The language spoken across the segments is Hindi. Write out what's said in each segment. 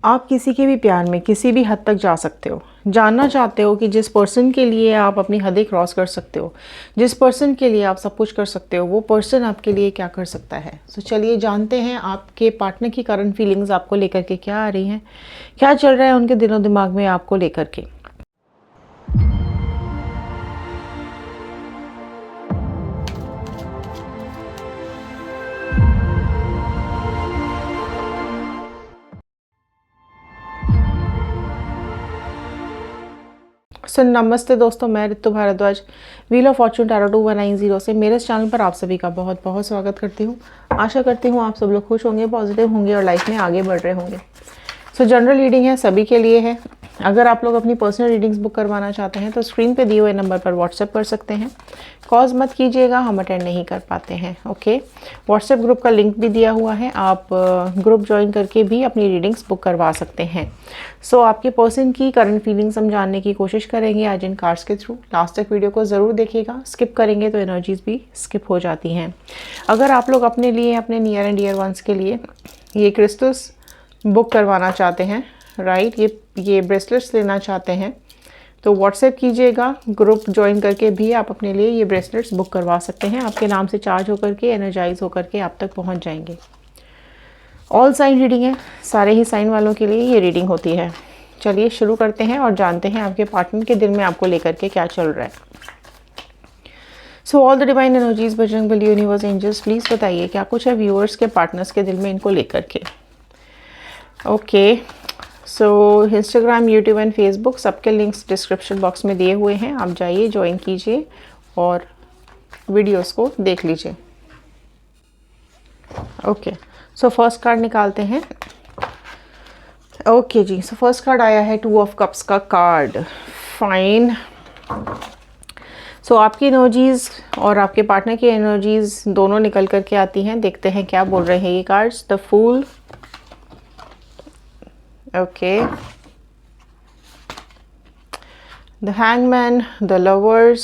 आप किसी के भी प्यार में किसी भी हद तक जा सकते हो। जानना चाहते हो कि जिस पर्सन के लिए आप अपनी हदें क्रॉस कर सकते हो, जिस पर्सन के लिए आप सब कुछ कर सकते हो, वो पर्सन आपके लिए क्या कर सकता है। सो चलिए जानते हैं आपके पार्टनर की करंट फीलिंग्स आपको लेकर के क्या आ रही हैं, क्या चल रहा है उनके दिलो दिमाग में आपको लेकर के। सो नमस्ते दोस्तों, मैं Ritu Bhardwaj wheel of fortune tarot 2190 से मेरे इस चैनल पर आप सभी का बहुत बहुत स्वागत करती हूँ। आशा करती हूँ आप सब लोग खुश होंगे, पॉजिटिव होंगे और लाइफ में आगे बढ़ रहे होंगे। सो जनरल रीडिंग है, सभी के लिए है। अगर आप लोग अपनी पर्सनल रीडिंग्स बुक करवाना चाहते हैं तो स्क्रीन पे दिए हुए नंबर पर व्हाट्सएप कर सकते हैं। कॉज मत कीजिएगा, हम अटेंड नहीं कर पाते हैं। ओके, व्हाट्सएप ग्रुप का लिंक भी दिया हुआ है, आप ग्रुप ज्वाइन करके भी अपनी रीडिंग्स बुक करवा सकते हैं। सो आपके पर्सन की करंट फीलिंग्स हम जानने की कोशिश करेंगे आज इन कार्ड्स के थ्रू। लास्ट तक वीडियो को ज़रूर देखिएगा, स्किप करेंगे तो एनर्जीज भी स्किप हो जाती हैं। अगर आप लोग अपने लिए, अपने नियर एंड डियर वंस के लिए ये क्रिस्टल्स बुक करवाना चाहते हैं, राइट, ये ब्रेसलेट्स लेना चाहते हैं तो व्हाट्सएप कीजिएगा। ग्रुप ज्वाइन करके भी आप अपने लिए ये ब्रेसलेट्स बुक करवा सकते हैं। आपके नाम से चार्ज होकर के, एनर्जाइज होकर के आप तक पहुंच जाएंगे। ऑल साइन रीडिंग है, सारे ही साइन वालों के लिए ये रीडिंग होती है। चलिए शुरू करते हैं और जानते हैं आपके पार्टनर के दिल में आपको लेकर के क्या चल रहा है। So all the divine energies, Bajrangbali, universe, angels, please बताइए क्या कुछ है व्यूअर्स के पार्टनर्स के दिल में इनको लेकर के। Okay, so Instagram, YouTube and Facebook सबके लिंक्स डिस्क्रिप्शन बॉक्स में दिए हुए हैं, आप जाइए, ज्वाइन कीजिए और वीडियोस को देख लीजिए। ओके, सो फर्स्ट कार्ड निकालते हैं। ओके जी, सो फर्स्ट कार्ड आया है 2 ऑफ कप्स का कार्ड। फाइन। सो आपकी एनर्जीज और आपके पार्टनर की एनर्जीज दोनों निकल करके आती हैं। देखते हैं क्या बोल रहे हैं ये cards. The fool, okay, the hangman, the lovers.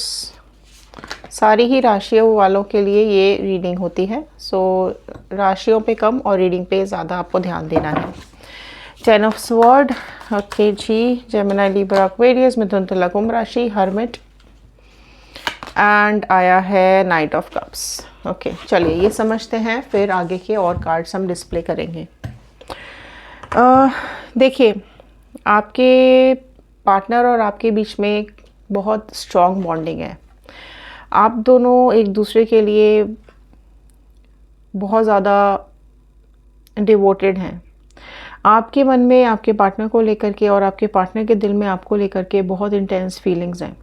सारी ही राशियों वालों के लिए ये रीडिंग होती है। सो राशियों पे कम और रीडिंग पे ज़्यादा आपको ध्यान देना है। 10 ऑफ स्वॉर्ड, ओके जी, जेमिनी, लिब्रा, एक्वेरियस, मिथुन, तुला, कुंभ राशि, हर्मिट, एंड आया है नाइट ऑफ कप्स। ओके, चलिए ये समझते हैं, फिर आगे के और कार्ड्स हम डिस्प्ले करेंगे। देखिए, आपके पार्टनर और आपके बीच में एक बहुत स्ट्रॉन्ग बॉन्डिंग है। आप दोनों एक दूसरे के लिए बहुत ज़्यादा डिवोटेड हैं। आपके मन में आपके पार्टनर को लेकर के और आपके पार्टनर के दिल में आपको लेकर के बहुत इंटेंस फीलिंग्स हैं।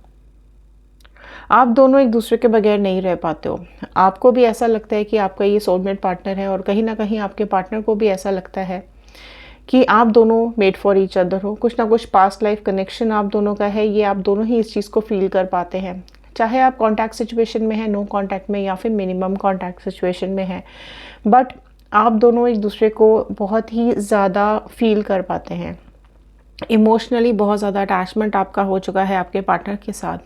आप दोनों एक दूसरे के बगैर नहीं रह पाते हो। आपको भी ऐसा लगता है कि आपका ये सोलमेट पार्टनर है और कहीं ना कहीं आपके पार्टनर को भी ऐसा लगता है कि आप दोनों मेड फॉर ईच अदर हो। कुछ ना कुछ पास्ट लाइफ कनेक्शन आप दोनों का है, ये आप दोनों ही इस चीज़ को फील कर पाते हैं। चाहे आप कॉन्टैक्ट सिचुएशन में हैं, नो कॉन्टैक्ट में, या फिर मिनिमम कॉन्टैक्ट सिचुएशन में हैं, बट आप दोनों एक दूसरे को बहुत ही ज़्यादा फील कर पाते हैं। इमोशनली बहुत ज़्यादा अटैचमेंट आपका हो चुका है आपके पार्टनर के साथ।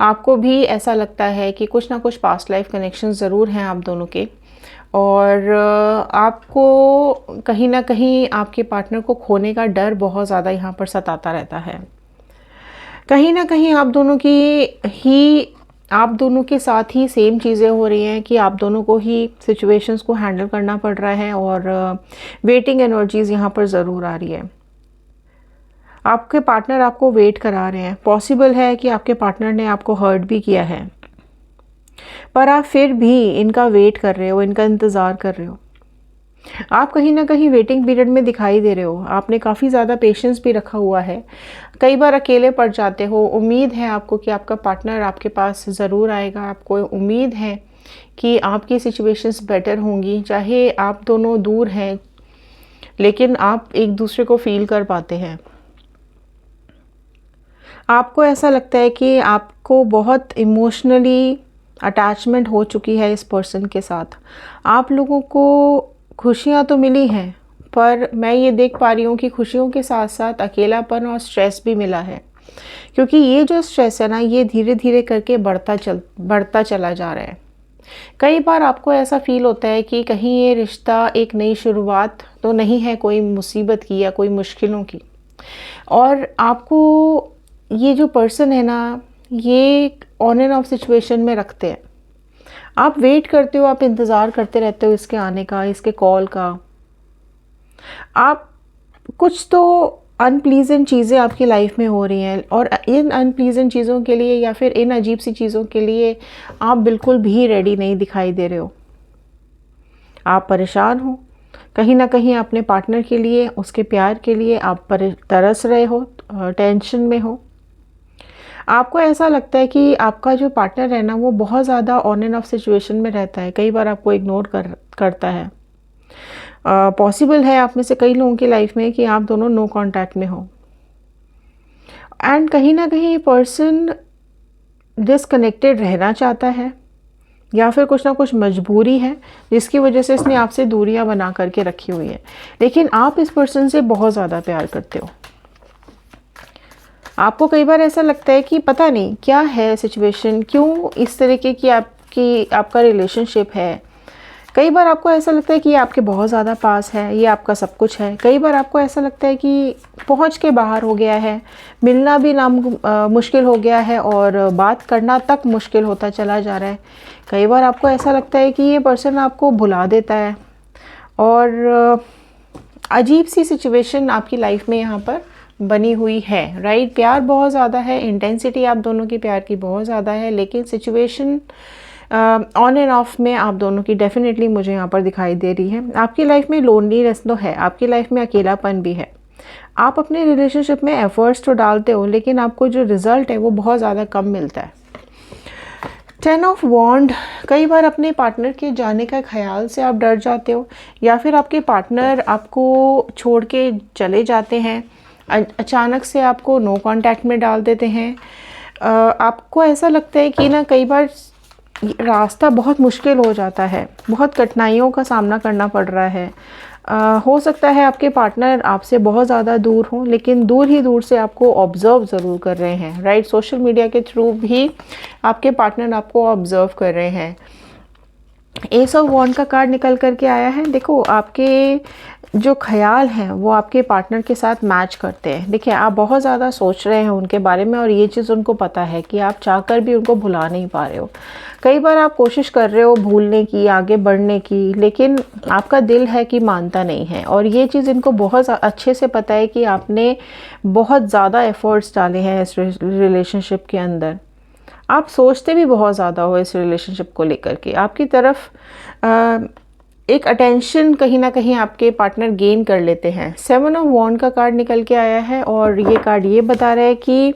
आपको भी ऐसा लगता है कि कुछ ना कुछ पास्ट लाइफ कनेक्शन ज़रूर हैं आप दोनों के, और आपको कहीं ना कहीं आपके पार्टनर को खोने का डर बहुत ज़्यादा यहाँ पर सताता रहता है। कहीं ना कहीं आप दोनों के साथ ही सेम चीज़ें हो रही हैं कि आप दोनों को ही सिचुएशंस को हैंडल करना पड़ रहा है, और वेटिंग एनर्जीज़ यहाँ पर ज़रूर आ रही है। आपके पार्टनर आपको वेट करा रहे हैं। पॉसिबल है कि आपके पार्टनर ने आपको हर्ट भी किया है, पर आप फिर भी इनका वेट कर रहे हो, इनका इंतज़ार कर रहे हो। आप कहीं ना कहीं वेटिंग पीरियड में दिखाई दे रहे हो। आपने काफ़ी ज़्यादा पेशेंस भी रखा हुआ है। कई बार अकेले पड़ जाते हो। उम्मीद है आपको कि आपका पार्टनर आपके पास ज़रूर आएगा। आपको उम्मीद है कि आपकी सिचुएशंस बेटर होंगी। चाहे आप दोनों दूर हैं, लेकिन आप एक दूसरे को फील कर पाते हैं। आपको ऐसा लगता है कि आपको बहुत इमोशनली अटैचमेंट हो चुकी है इस पर्सन के साथ। आप लोगों को खुशियाँ तो मिली हैं, पर मैं ये देख पा रही हूँ कि खुशियों के साथ साथ अकेलापन और स्ट्रेस भी मिला है, क्योंकि ये जो स्ट्रेस है ना, ये धीरे धीरे करके बढ़ता चला जा रहा है। कई बार आपको ऐसा फ़ील होता है कि कहीं ये रिश्ता एक नई शुरुआत तो नहीं है कोई मुसीबत की या कोई मुश्किलों की, और आपको ये जो पर्सन है ना, ये ऑन एंड ऑफ सिचुएशन में रखते हैं। आप वेट करते हो, आप इंतज़ार करते रहते हो इसके आने का, इसके कॉल का। आप कुछ तो अनप्लीजेंट चीज़ें आपकी लाइफ में हो रही हैं, और इन अनप्लीजेंट चीज़ों के लिए या फिर इन अजीब सी चीज़ों के लिए आप बिल्कुल भी रेडी नहीं दिखाई दे रहे हो। आप परेशान हो कहीं ना कहीं अपने पार्टनर के लिए, उसके प्यार के लिए आप तरस रहे हो, टेंशन में हो। आपको ऐसा लगता है कि आपका जो पार्टनर है ना, वो बहुत ज़्यादा ऑन एंड ऑफ सिचुएशन में रहता है, कई बार आपको इग्नोर करता है। पॉसिबल है आप में से कई लोगों की लाइफ में कि आप दोनों नो कांटेक्ट में हो, एंड कहीं ना कहीं ये पर्सन डिसकनेक्टेड रहना चाहता है, या फिर कुछ ना कुछ मजबूरी है जिसकी वजह से इसने आपसे दूरियां बना करके रखी हुई है। लेकिन आप इस पर्सन से बहुत ज़्यादा प्यार करते हो। आपको कई बार ऐसा लगता है कि पता नहीं क्या है सिचुएशन, क्यों इस तरीके की आपका रिलेशनशिप है। कई बार आपको ऐसा लगता है कि ये आपके बहुत ज़्यादा पास है, ये आपका सब कुछ है। कई बार आपको ऐसा लगता है कि पहुंच के बाहर हो गया है, मिलना भी मुश्किल हो गया है, और बात करना तक मुश्किल होता चला जा रहा है। कई बार आपको ऐसा लगता है कि ये पर्सन आपको भुला देता है, और अजीब सी सिचुएशन आपकी लाइफ में यहाँ पर बनी हुई है, राइट। प्यार बहुत ज़्यादा है, इंटेंसिटी आप दोनों की प्यार की बहुत ज़्यादा है, लेकिन सिचुएशन ऑन एंड ऑफ में आप दोनों की डेफिनेटली मुझे यहाँ पर दिखाई दे रही है। आपकी लाइफ में लोनलीनेस तो है, आपकी लाइफ में अकेलापन भी है। आप अपने रिलेशनशिप में एफर्ट्स तो डालते हो, लेकिन आपको जो रिज़ल्ट है वो बहुत ज़्यादा कम मिलता है। 10 ऑफ वॉन्ड, कई बार अपने पार्टनर के जाने का ख्याल से आप डर जाते हो, या फिर आपके पार्टनर आपको छोड़ के चले जाते हैं, अचानक से आपको नो कांटेक्ट में डाल देते हैं। आपको ऐसा लगता है कि ना कई बार रास्ता बहुत मुश्किल हो जाता है, बहुत कठिनाइयों का सामना करना पड़ रहा है। हो सकता है आपके पार्टनर आपसे बहुत ज़्यादा दूर हों, लेकिन दूर ही दूर से आपको ऑब्ज़र्व ज़रूर कर रहे हैं, राइट। सोशल मीडिया के थ्रू भी आपके पार्टनर आपको ऑब्ज़र्व कर रहे हैं। एस ऑफ वॉन्ड का कार्ड निकल करके आया है। देखो, आपके जो ख्याल हैं वो आपके पार्टनर के साथ मैच करते हैं। देखिए, आप बहुत ज़्यादा सोच रहे हैं उनके बारे में, और ये चीज़ उनको पता है कि आप चाहकर भी उनको भुला नहीं पा रहे हो। कई बार आप कोशिश कर रहे हो भूलने की, आगे बढ़ने की, लेकिन आपका दिल है कि मानता नहीं है। और ये चीज़ इनको बहुत अच्छे से पता है कि आपने बहुत ज़्यादा एफ़र्ट्स डाले हैं इस रिलेशनशिप के अंदर। आप सोचते भी बहुत ज़्यादा हो इस रिलेशनशिप को लेकर के। आपकी तरफ एक अटेंशन कहीं ना कहीं आपके पार्टनर गेन कर लेते हैं। 7 ऑफ वॉन्ड का कार्ड निकल के आया है, और ये कार्ड ये बता रहा है कि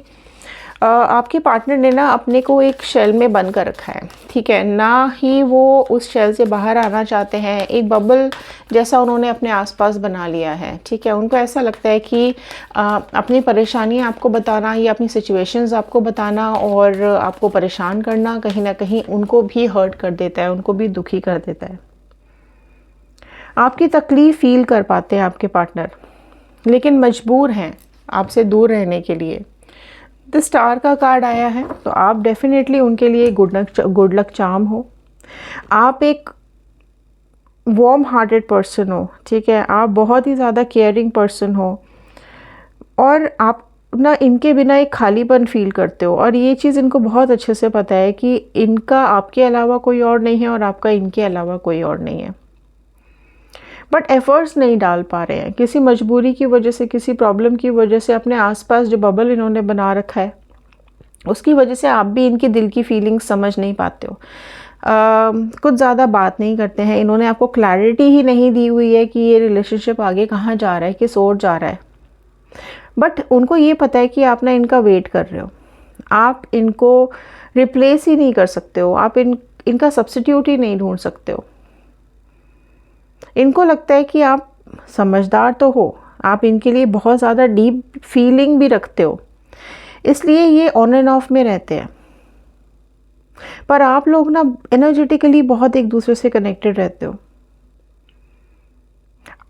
आपके पार्टनर ने ना अपने को एक शेल में बंद कर रखा है, ठीक है ना। ही वो उस शेल से बाहर आना चाहते हैं, एक बबल जैसा उन्होंने अपने आसपास बना लिया है, ठीक है। उनको ऐसा लगता है कि अपनी परेशानियां आपको बताना या अपनी सिचुएशंस आपको बताना और आपको परेशान करना कहीं ना कहीं उनको भी हर्ट कर देता है, उनको भी दुखी कर देता है। आपकी तकलीफ़ फील कर पाते हैं आपके पार्टनर, लेकिन मजबूर हैं आपसे दूर रहने के लिए। द स्टार का कार्ड आया है, तो आप डेफिनेटली उनके लिए गुड लक चार्म हो। आप एक वार्म हार्टेड पर्सन हो, ठीक है। आप बहुत ही ज़्यादा केयरिंग पर्सन हो, और आप ना इनके बिना एक खालीपन फील करते हो, और ये चीज़ इनको बहुत अच्छे से पता है कि इनका आपके अलावा कोई और नहीं है और आपका इनके अलावा कोई और नहीं है। बट एफर्ट्स नहीं डाल पा रहे हैं, किसी मजबूरी की वजह से, किसी प्रॉब्लम की वजह से, अपने आसपास जो बबल इन्होंने बना रखा है उसकी वजह से आप भी इनकी दिल की फीलिंग्स समझ नहीं पाते हो। कुछ ज़्यादा बात नहीं करते हैं। इन्होंने आपको क्लैरिटी ही नहीं दी हुई है कि ये रिलेशनशिप आगे कहाँ जा रहा है, किस ओर जा रहा है। बट उनको ये पता है कि आप ना इनका वेट कर रहे हो, आप इनको रिप्लेस ही नहीं कर सकते हो, आप इनका सब्स्टिट्यूट ही नहीं ढूंढ सकते हो। इनको लगता है कि आप समझदार तो हो, आप इनके लिए बहुत ज़्यादा डीप फीलिंग भी रखते हो, इसलिए ये ऑन एंड ऑफ में रहते हैं। पर आप लोग ना एनर्जेटिकली बहुत एक दूसरे से कनेक्टेड रहते हो।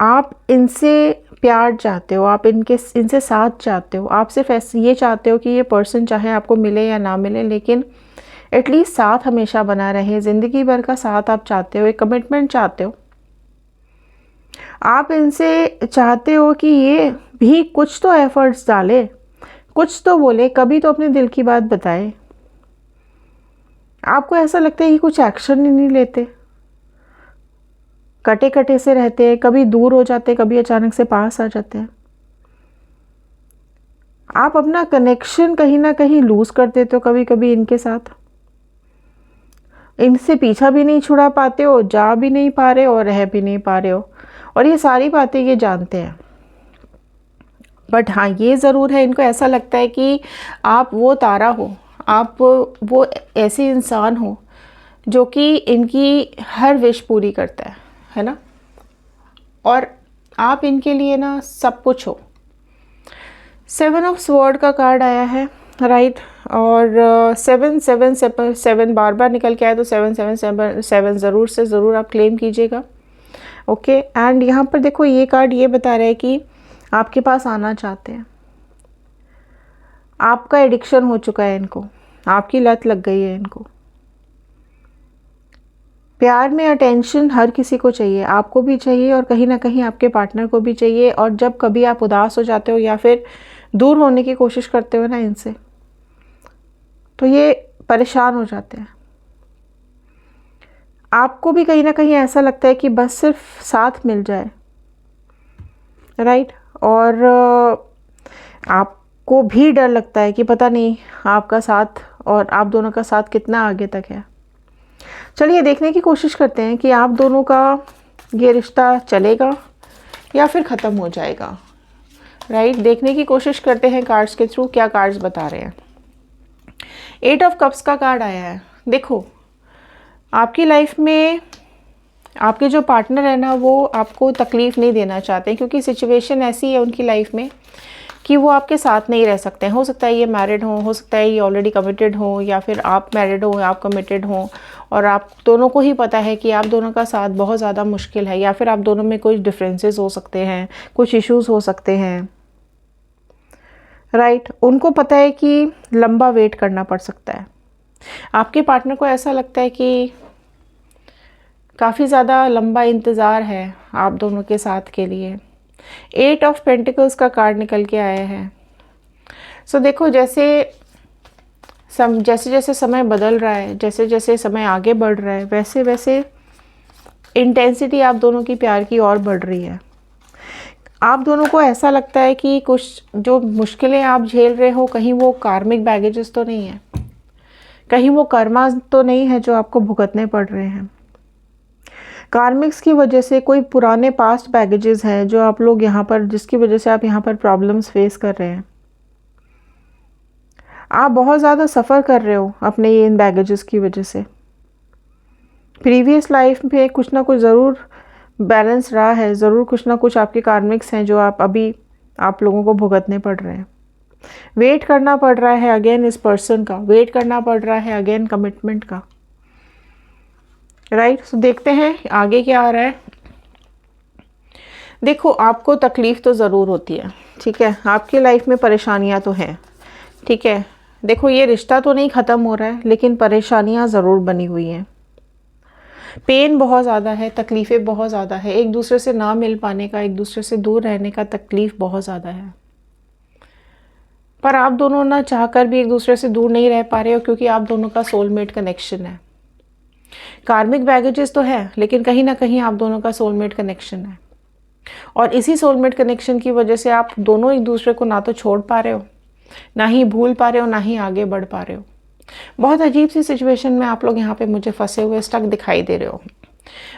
आप इनसे प्यार चाहते हो, आप इनसे साथ चाहते हो। आप सिर्फ ये चाहते हो कि ये पर्सन चाहे आपको मिले या ना मिले, लेकिन एटलीस्ट साथ हमेशा बना रहे, ज़िंदगी भर का साथ आप चाहते हो, एक कमिटमेंट चाहते हो। आप इनसे चाहते हो कि ये भी कुछ तो एफर्ट्स डाले, कुछ तो बोले, कभी तो अपने दिल की बात बताए। आपको ऐसा लगता है कि कुछ एक्शन ही नहीं लेते, कटे कटे से रहते हैं, कभी दूर हो जाते, कभी अचानक से पास आ जाते हैं। आप अपना कनेक्शन कहीं ना कहीं लूज़ कर देते हो कभी कभी इनके साथ। इनसे पीछा भी नहीं छुड़ा पाते हो, जा भी नहीं पा रहे हो और रह भी नहीं पा रहे हो, और ये सारी बातें ये जानते हैं। बट हाँ, ये ज़रूर है, इनको ऐसा लगता है कि आप वो तारा हो, आप वो ऐसे इंसान हो जो कि इनकी हर विश पूरी करता है ना। और आप इनके लिए ना सब कुछ हो। 7 ऑफ स्वॉर्ड का कार्ड आया है, राइट। और 7 बार बार निकल के आए तो 7 ज़रूर से ज़रूर आप क्लेम कीजिएगा। ओके, एंड यहाँ पर देखो ये कार्ड ये बता रहा है कि आपके पास आना चाहते हैं। आपका एडिक्शन हो चुका है इनको, आपकी लत लग गई है इनको। प्यार में अटेंशन हर किसी को चाहिए, आपको भी चाहिए और कहीं ना कहीं आपके पार्टनर को भी चाहिए। और जब कभी आप उदास हो जाते हो या फिर दूर होने की कोशिश करते हो ना इनसे, तो ये परेशान हो जाते हैं। आपको भी कहीं ना कहीं ऐसा लगता है कि बस सिर्फ साथ मिल जाए, राइट। और आपको भी डर लगता है कि पता नहीं आपका साथ और आप दोनों का साथ कितना आगे तक है। चलिए देखने की कोशिश करते हैं कि आप दोनों का ये रिश्ता चलेगा या फिर ख़त्म हो जाएगा, राइट। देखने की कोशिश करते हैं कार्ड्स के थ्रू, क्या कार्ड्स बता रहे हैं। 8 ऑफ कप्स का कार्ड आया है। देखो, आपकी लाइफ में आपके जो पार्टनर है ना, वो आपको तकलीफ़ नहीं देना चाहते, क्योंकि सिचुएशन ऐसी है उनकी लाइफ में कि वो आपके साथ नहीं रह सकते हैं। हो सकता है ये मैरिड हो सकता है ये ऑलरेडी कमिटेड हो, या फिर आप मैरिड हो आप कमिटेड हो, और आप दोनों को ही पता है कि आप दोनों का साथ बहुत ज़्यादा मुश्किल है, या फिर आप दोनों में कुछ डिफरेंसेस हो सकते हैं, कुछ इश्यूज़ हो सकते हैं, राइट। उनको पता है कि लंबा वेट करना पड़ सकता है। आपके पार्टनर को ऐसा लगता है कि काफ़ी ज़्यादा लंबा इंतज़ार है आप दोनों के साथ के लिए। 8 ऑफ पेंटिकल्स का कार्ड निकल के आया है। सो देखो, जैसे जैसे समय बदल रहा है, जैसे जैसे समय आगे बढ़ रहा है, वैसे वैसे इंटेंसिटी आप दोनों की प्यार की और बढ़ रही है। आप दोनों को ऐसा लगता है कि कुछ जो मुश्किलें आप झेल रहे हो, कहीं वो कार्मिक बैगेजेस तो नहीं है, कहीं वो कर्मा तो नहीं है जो आपको भुगतने पड़ रहे हैं। कार्मिक्स की वजह से कोई पुराने पास्ट बैगेजेस हैं जो आप लोग यहाँ पर, जिसकी वजह से आप यहाँ पर प्रॉब्लम्स फेस कर रहे हैं। आप बहुत ज़्यादा सफ़र कर रहे हो अपने ये इन बैगेजेस की वजह से। प्रीवियस लाइफ में कुछ ना कुछ ज़रूर बैलेंस रहा है, ज़रूर कुछ ना कुछ आपके कार्मिक्स हैं जो आप लोगों को भुगतने पड़ रहे हैं। वेट करना पड़ रहा है अगेन इस पर्सन का, वेट करना पड़ रहा है अगेन कमिटमेंट का, राइट। सो देखते हैं आगे क्या आ रहा है। देखो, आपको तकलीफ़ तो ज़रूर होती है, ठीक है, आपकी लाइफ में परेशानियां तो हैं, ठीक है। देखो, ये रिश्ता तो नहीं ख़त्म हो रहा है, लेकिन परेशानियां ज़रूर बनी हुई हैं। पेन बहुत ज़्यादा है, तकलीफ़ें बहुत ज़्यादा है, एक दूसरे से ना मिल पाने का, एक दूसरे से दूर रहने का तकलीफ़ बहुत ज़्यादा है। पर आप दोनों ना चाहकर भी एक दूसरे से दूर नहीं रह पा रहे हो, क्योंकि आप दोनों का सोलमेट कनेक्शन है। कार्मिक बैगेजेस तो है, लेकिन कहीं ना कहीं आप दोनों का सोलमेट कनेक्शन है, और इसी सोलमेट कनेक्शन की वजह से आप दोनों एक दूसरे को ना तो छोड़ पा रहे हो, ना ही भूल पा रहे हो, ना ही आगे बढ़ पा रहे हो। बहुत अजीब सी सिचुएशन में आप लोग यहाँ पे मुझे फंसे हुए स्टक दिखाई दे रहे हो।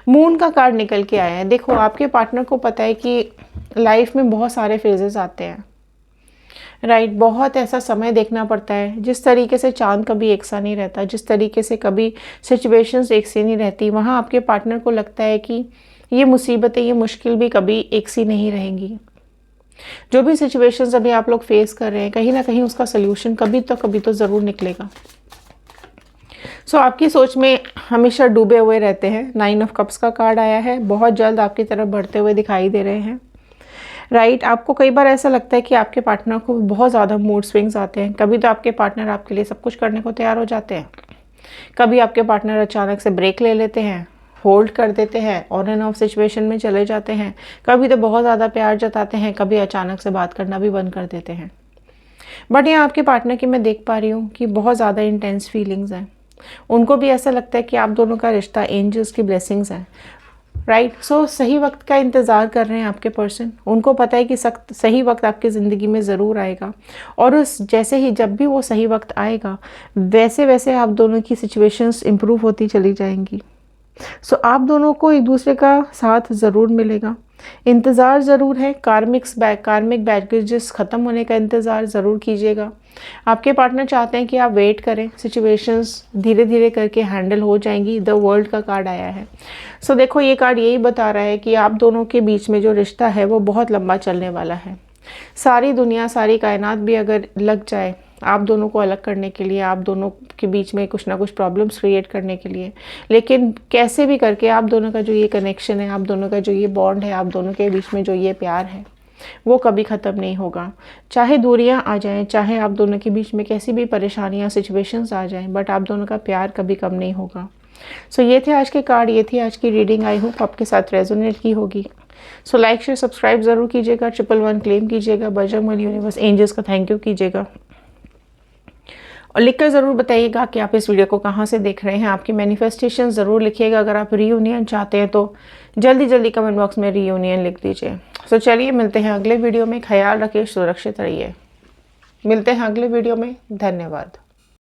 मून का कार्ड निकल के आया है। देखो, आपके पार्टनर को पता है कि लाइफ में बहुत सारे फेजेस आते हैं, राइट। बहुत ऐसा समय देखना पड़ता है, जिस तरीके से चांद कभी एक सा नहीं रहता, जिस तरीके से कभी सिचुएशंस एक सी नहीं रहती, वहाँ आपके पार्टनर को लगता है कि ये मुसीबतें, ये मुश्किल भी कभी एक सी नहीं रहेंगी। जो भी सिचुएशंस अभी आप लोग फेस कर रहे हैं, कहीं ना कहीं उसका सल्यूशन कभी तो ज़रूर निकलेगा। सो आपकी सोच में हमेशा डूबे हुए रहते हैं। 9 ऑफ कप्स का कार्ड आया है, बहुत जल्द आपकी तरफ बढ़ते हुए दिखाई दे रहे हैं, राइट। आपको कई बार ऐसा लगता है कि आपके पार्टनर को बहुत ज़्यादा मूड स्विंग्स आते हैं। कभी तो आपके पार्टनर आपके लिए सब कुछ करने को तैयार हो जाते हैं, कभी आपके पार्टनर अचानक से ब्रेक ले लेते हैं, होल्ड कर देते हैं, ऑन एंड ऑफ सिचुएशन में चले जाते हैं। कभी तो बहुत ज़्यादा प्यार जताते हैं, कभी अचानक से बात करना भी बंद कर देते हैं। बट यहाँ आपके पार्टनर की मैं देख पा रही हूँ कि बहुत ज़्यादा इंटेंस फीलिंग्स हैं। उनको भी ऐसा लगता है कि आप दोनों का रिश्ता एंजल्स की ब्लेसिंग्स है, राइट। सो सही वक्त का इंतज़ार कर रहे हैं आपके पर्सन। उनको पता है कि सही वक्त आपकी ज़िंदगी में ज़रूर आएगा, और उस जैसे ही जब भी वो सही वक्त आएगा वैसे वैसे आप दोनों की सिचुएशंस इम्प्रूव होती चली जाएंगी। सो आप दोनों को एक दूसरे का साथ ज़रूर मिलेगा। इंतज़ार ज़रूर है, कार्मिक बैगेजेस ख़त्म होने का इंतज़ार ज़रूर कीजिएगा। आपके पार्टनर चाहते हैं कि आप वेट करें, सिचुएशंस धीरे धीरे करके हैंडल हो जाएंगी। द वर्ल्ड का कार्ड आया है। सो देखो, ये कार्ड यही बता रहा है कि आप दोनों के बीच में जो रिश्ता है वो बहुत लंबा चलने वाला है। सारी दुनिया, सारी कायनात भी अगर लग जाए आप दोनों को अलग करने के लिए, आप दोनों के बीच में कुछ ना कुछ प्रॉब्लम्स क्रिएट करने के लिए, लेकिन कैसे भी करके आप दोनों का जो ये कनेक्शन है, आप दोनों का जो ये बॉन्ड है, आप दोनों के बीच में जो ये प्यार है, वो कभी ख़त्म नहीं होगा। चाहे दूरियां आ जाएं, चाहे आप दोनों के बीच में कैसी भी परेशानियां, सिचुएशंस आ जाएं, बट आप दोनों का प्यार कभी कम नहीं होगा। सो ये थे आज के कार्ड, ये थी आज की रीडिंग। आई होप आपके साथ रेजोनेट की होगी। सो लाइक शेयर सब्सक्राइब ज़रूर कीजिएगा, 111 क्लेम कीजिएगा, बजरंगबली यूनिवर्स एंजल्स का थैंक यू कीजिएगा, और लिखकर ज़रूर बताइएगा कि आप इस वीडियो को कहाँ से देख रहे हैं। आपकी मैनिफेस्टेशन ज़रूर लिखिएगा। अगर आप रीयूनियन चाहते हैं तो जल्दी जल्दी कमेंट बॉक्स में रीयूनियन लिख दीजिए। सो चलिए, मिलते हैं अगले वीडियो में। ख्याल रखिए, सुरक्षित रहिए। मिलते हैं अगले वीडियो में। धन्यवाद।